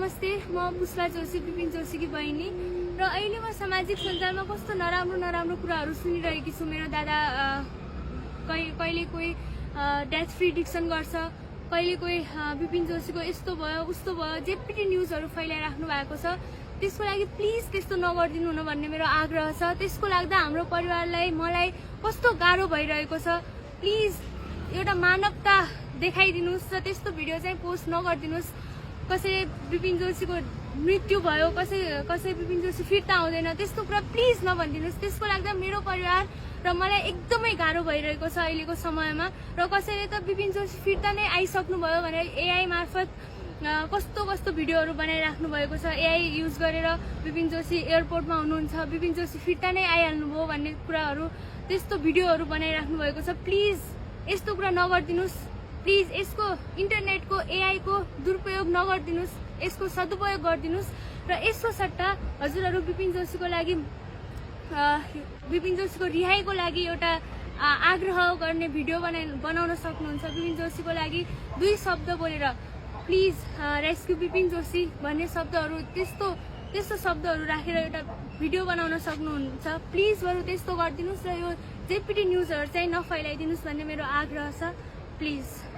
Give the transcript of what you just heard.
नमस्ते, म पुष्पा जोशी, विपिन जोशीकी बहिनी र अहिले म सामाजिक सञ्जालमा कस्तो नराम्रो कुराहरू सुनिरहेकी छु। मेरो दादा कहिले कोही डेथ प्रिडिक्सन गर्छ, कहिले कोही विपिन जोशीको यस्तो भयो उस्तो भयो जेपिटी न्युजहरू फैलाइराख्नु भएको छ। त्यसको लागि प्लिज त्यस्तो नगरिदिनु हुन भन्ने मेरो आग्रह छ। त्यसको लाग्दा हाम्रो परिवारलाई मलाई कस्तो गाह्रो भइरहेको छ। प्लिज एउटा मानवता देखाइदिनुस् र त्यस्तो भिडियो चाहिँ पोस्ट नगरिदिनुस्। कसै विपिन जोशीको मृत्यु भयो, कसै विपिन जोशी फिर्ता आउँदैन, त्यस्तो कुरा प्लिज नभनिदिनुस्। त्यसको लाग्दा मेरो परिवार र मलाई एकदमै गाह्रो भइरहेको छ अहिलेको समयमा। र कसैले त विपिन जोशी फिर्ता नै आइसक्नु भयो भनेर एआई मार्फत कस्तो भिडियोहरू बनाइराख्नु भएको छ। एआई युज गरेर विपिन जोशी एयरपोर्टमा हुनुहुन्छ, विपिन जोशी फिर्ता नै आइहाल्नु भयो भन्ने कुराहरू, त्यस्तो भिडियोहरू बनाइराख्नु भएको छ। प्लिज यस्तो कुरा नगरिदिनुस्। प्लिज यसको इन्टरनेटको एआईको दुरुपयोग नगरिदिनुस्, यसको सदुपयोग गरिदिनुस्। र यसको सट्टा हजुरहरू विपिन जोशीको लागि विपिन जोशीको रिहाईको लागि एउटा आग्रह गर्ने भिडियो बनाउन सक्नुहुन्छ। विपिन जोशीको लागि 2 शब्द बोलेर प्लिज रेस्क्यु विपिन जोशी भन्ने शब्दहरू, त्यस्तो शब्दहरू राखेर एउटा भिडियो बनाउन सक्नुहुन्छ। प्लिज बरु त्यस्तो गरिदिनुस् र यो जेपिटी न्युजहरू चाहिँ नफैलाइदिनुस् भन्ने मेरो आग्रह छ। प्लिज।